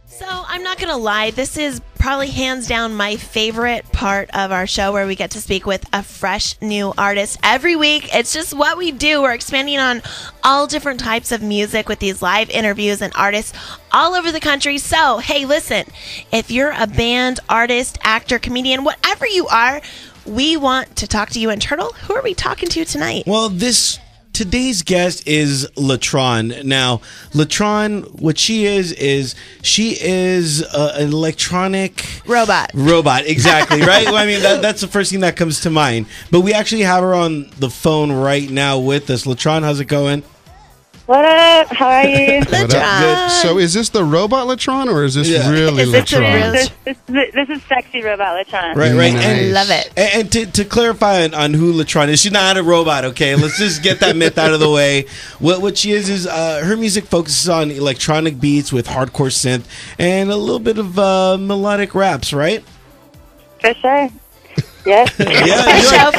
So I'm not going to lie, this is probably hands down my favorite part of our show, where we get to speak with a fresh new artist every week. It's just what we do. We're expanding on all different types of music with these live interviews and artists all over the country. So, hey, listen, if you're a band, artist, actor, comedian, whatever you are, we want to talk to you in Turtle. Who are we talking to tonight? Well, today's guest is LeTron. Now, LeTron, what she is an electronic Robot. Exactly, right? Well, I mean, that's the first thing that comes to mind. But we actually have her on the phone right now with us. LeTron, how's it going? What up? How are you? LeTron. Good. So is this the robot LeTron, or is this really Is this LeTron? This is sexy robot LeTron. Right. Nice. I love it. And to clarify on who LeTron is, she's not a robot, okay? Let's just get that myth out of the way. What she is her music focuses on electronic beats with hardcore synth and a little bit of melodic raps, right? For sure. Yes. For show.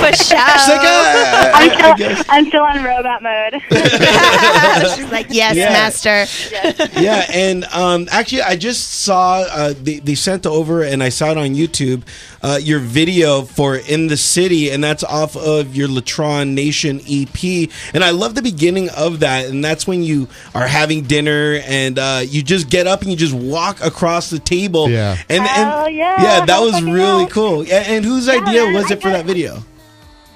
I'm still on robot mode. She's like, yes, master. Yeah, and actually, I just saw they sent over, and I saw it on YouTube, your video for "In the City," and that's off of your LeTron Nation EP. And I love the beginning of that, and that's when you are having dinner, and you just get up and you just walk across the table. Yeah, yeah, that was really cool. And whose idea was it for that video?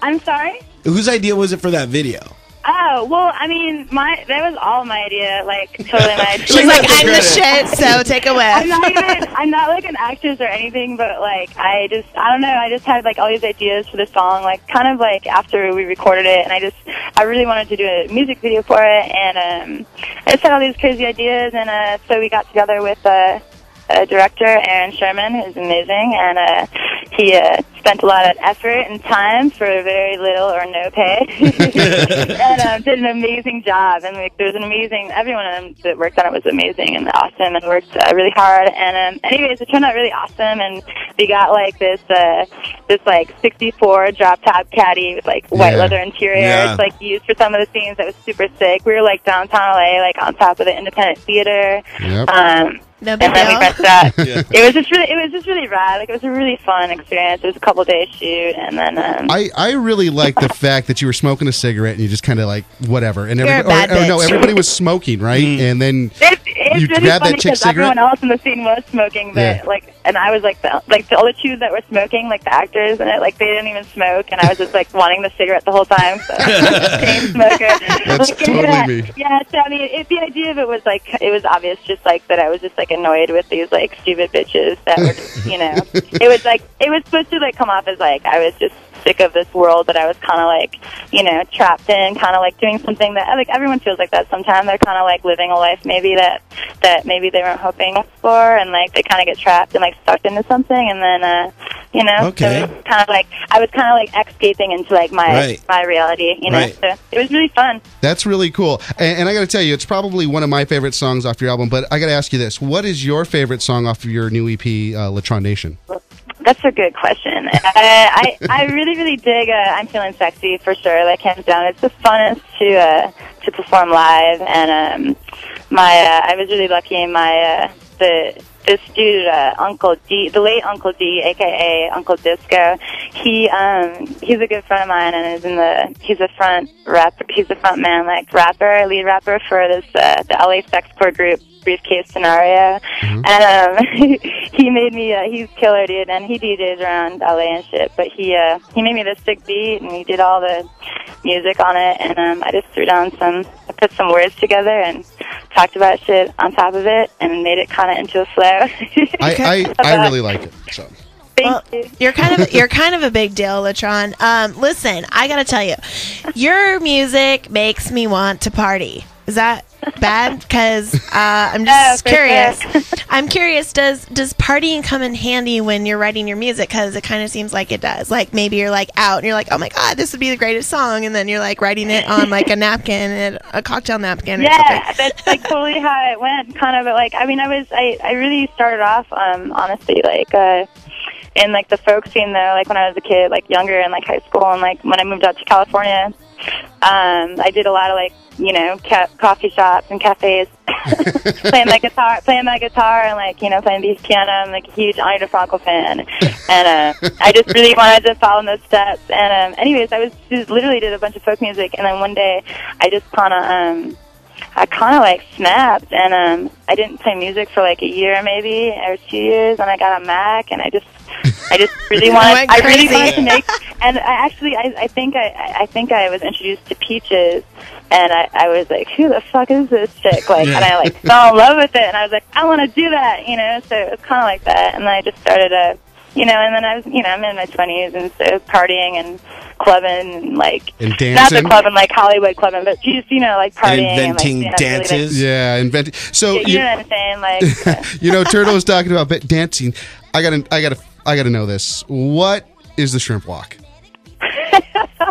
I'm sorry? Whose idea was it for that video? Oh, well, I mean, that was all my idea, like, totally my idea. She's like, I'm the shit, so take a whiff. I'm not like an actress or anything, but like, I don't know, I just had like all these ideas for the song, like, kind of like after we recorded it, and I really wanted to do a music video for it, and I just had all these crazy ideas, and so we got together with director Aaron Sherman, who's amazing, and he spent a lot of effort and time for very little or no pay, and did an amazing job. And like, there was everyone of them that worked on it was amazing and awesome, and worked really hard. And anyways, it turned out really awesome, and we got like this like 64 drop top caddy with like white leather interior. Yeah. It's like used for some of the scenes. That was super sick. We were like downtown LA, like on top of the Independent Theater. Yep. No big And then we deal. rented that. It was just really rad. Like, it was a really fun experience. It was a couple days shoot, and then I really like the fact that you were smoking a cigarette and you just kind of like whatever, and You're a bad bitch. everybody was smoking, right? And then it's you really grabbed funny that chick's because everyone cigarette. else in the scene was smoking, but Yeah. like, and I was like all the two that were smoking, like the actors in it, like they didn't even smoke, and I was just like wanting the cigarette the whole time. So chain smoker. That's Like, totally me. Yeah, so I mean, the idea of it was like, it was obvious, just like that I was just like annoyed with these like stupid bitches that were just, it was like, it was supposed to like come off as like I was just sick of this world that I was kind of like, trapped in, kind of like doing something that like everyone feels like that sometimes. They're kind of like living a life maybe that maybe they weren't hoping for, and like they kind of get trapped and like stuck into something, and then Okay. so it was kind of like I was kind of like escaping into like my reality, Right. So it was really fun. That's really cool. And I got to tell you, it's probably one of my favorite songs off your album. But I got to ask you this: what is your favorite song off of your new EP, LeTron Nation? That's a good question. I really, really dig I'm Feeling Sexy for sure, like hands down. It's the funnest to perform live, and I was really lucky. This dude, Uncle D, the late Uncle D, aka Uncle Disco, he's a good friend of mine, and he's a front man, like lead rapper for this the LA sexcore group Briefcase Scenario, and he made me he's killer, dude, and he DJs around LA and shit, but he made me this sick beat, and he did all the music on it, and I just I put some words together and talked about shit on top of it and made it kind of into a flow. I really like it. So. Thank you. You're kind of a big deal, LeTron. Listen, I gotta tell you, your music makes me want to party. Is that bad? Because I'm just curious. Sure. I'm curious. Does partying come in handy when you're writing your music? Because it kind of seems like it does. Like maybe you're like out and you're like, oh my god, this would be the greatest song, and then you're like writing it on like a napkin, a cocktail napkin. Or something. That's like totally how it went. Kind of like, I mean, I really started off honestly like in like the folk scene though, like when I was a kid, like younger in like high school, and like when I moved out to California. I did a lot of like coffee shops and cafes, playing my guitar, and like playing the piano. I'm like a huge Ani DeFranco fan, and I just really wanted to follow in those steps. And anyways, I just literally did a bunch of folk music, and then one day I just kind of like snapped, and I didn't play music for like a year maybe or 2 years, and I got a Mac, and I just really wanted to make, and I think I was introduced to Peaches, and I was like, who the fuck is this chick? Like, and I like fell in love with it, and I was like, I want to do that, so it was kind of like that, and then I just started and then I was, I'm in my 20s, and so partying and clubbing, and like, and dancing. Not the clubbing like Hollywood clubbing, but just, like partying. And inventing and, like, dances. Really, yeah, inventing. So you know what I'm saying? Like, Turtle was talking about dancing. I gotta know this. What is the shrimp walk?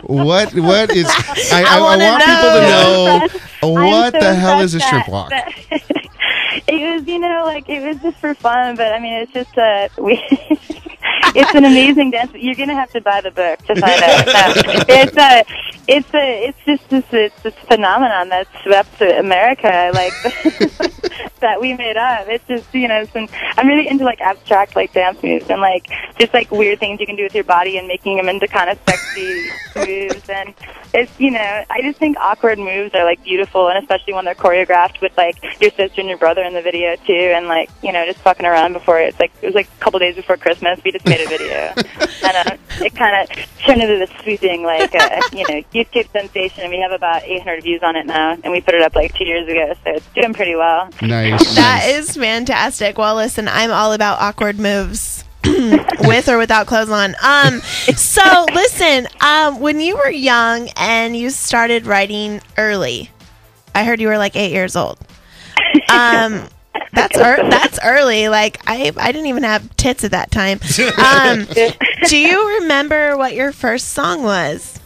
What is? I want people to know what the hell is a shrimp walk. It was, it was just for fun, but I mean, it's just it's an amazing dance. You're gonna have to buy the book to find out. No, it's just this phenomenon that swept America, like that we made up. It's just I'm really into like abstract like dance moves and like just like weird things you can do with your body and making them into kind of sexy moves. And it's I just think awkward moves are like beautiful, and especially when they're choreographed with like your sister and your brother in the video too, and like just fucking around before it was like a couple days before Christmas. We just made a video, and it kind of turned into this sweeping like YouTube sensation. We have about 800 views on it now, and we put it up like 2 years ago, so it's doing pretty well. Nice. That is fantastic. Well, listen, I'm all about awkward moves. With or without clothes on. So listen, when you were young and you started writing early, I heard you were like 8 years old. That's early. Like I didn't even have tits at that time. Do you remember what your first song was?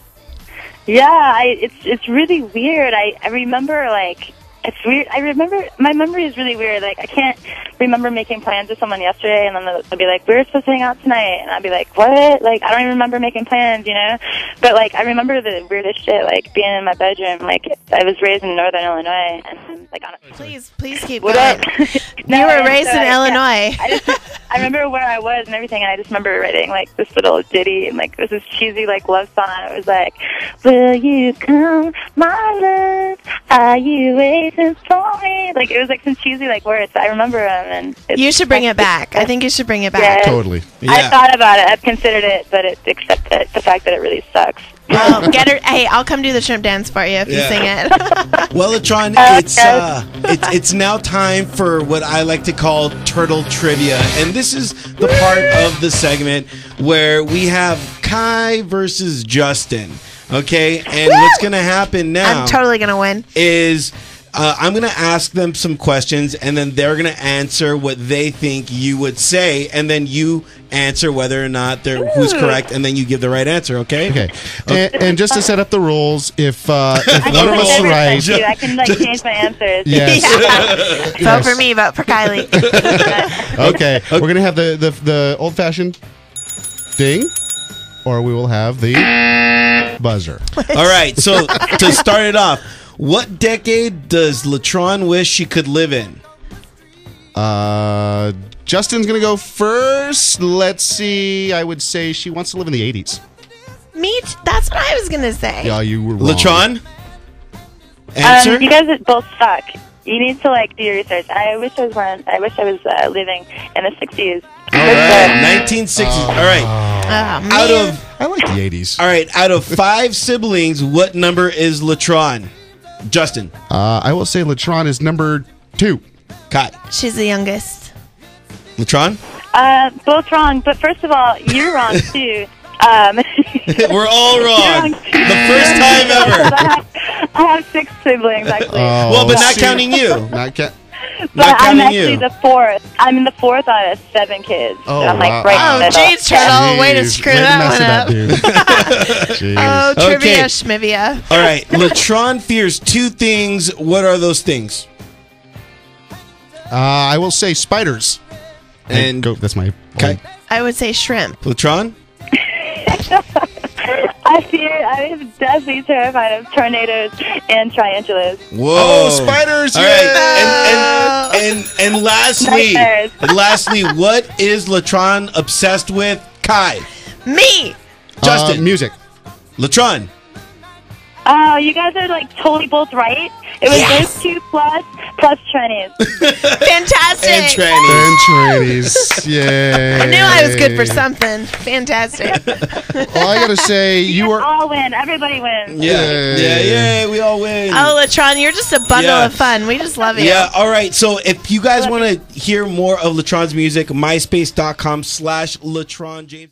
Yeah, it's really weird. I remember like. It's weird. I remember, my memory is really weird. Like, I can't remember making plans with someone yesterday, and then they'll be like, we were supposed to hang out tonight. And I'll be like, what? Like, I don't even remember making plans, But, like, I remember the weirdest shit, like, being in my bedroom. Like, I was raised in Northern Illinois, and, like, Please keep what going. No, you were raised in Illinois. I remember where I was and everything, and I just remember writing, like, this little ditty, and, like, this cheesy, like, love song. It was like, will you come, my love? Are you waiting for me? Like, it was, like, some cheesy, like, words. I remember them, and you should bring it back. I think you should bring it back. Yeah, totally. Yeah. I thought about it. I've considered it, but except the fact that it really sucks. Well, get her. Hey, I'll come do the shrimp dance for you if you sing it. Well, LeTron, it's now time for what I like to call Turtle Trivia, and this is the part of the segment where we have Kai versus Justin. Okay, and what's gonna happen now? I'm totally gonna win. Is I'm going to ask them some questions, and then they're going to answer what they think you would say, and then you answer whether or not who's correct, and then you give the right answer. Okay. Okay. And just to set up the rules, if one of us is right, I can like change my answers. Yes. Vote for me. Vote for Kylie. Okay. We're going to have the old-fashioned ding, or we will have the buzzer. All right. So to start it off, what decade does LeTron wish she could live in? Justin's going to go first. Let's see. I would say she wants to live in the 80s. That's what I was going to say. Yeah, you were wrong. LeTron? Answer? You guys both suck. You need to like do your research. I wish I was living in the 60s. All right, 1960s. All right. I like the 80s. All right, out of 5 siblings, what number is LeTron? Justin. I will say LeTron is number 2. Kai. She's the youngest. LeTron? Both wrong, but first of all, you're wrong too. We're all wrong. The first time ever. I have 6 siblings actually. Well, but not counting you. But I'm actually the 4th. I'm in the 4th out of 7 kids. Oh, so I'm like wow. right in the middle. Jeez, Turtle. Way to screw that one up. Oh, trivia schmivia. All right. LeTron fears 2 things. What are those things? I will say spiders. And that's my okay. I would say shrimp. LeTron? I'm definitely terrified of tornadoes and tarantulas. Whoa! Oh, spiders! All Yeah. right, and lastly, Nightmares. what is LeTron obsessed with? Kai, Me. Justin, Music. LeTron. Oh, you guys are like totally both right. It was Yes. those two plus trannies. Fantastic. And trannies. And trannies. Yay. I knew I was good for something. Fantastic. Well, I gotta say, you were. all win. Everybody wins. Yeah, we all win. Oh, LeTron, you're just a bundle Yeah. of fun. We just love you. Yeah, all right. So if you guys want to hear more of LeTron's music, myspace.com/LeTron James.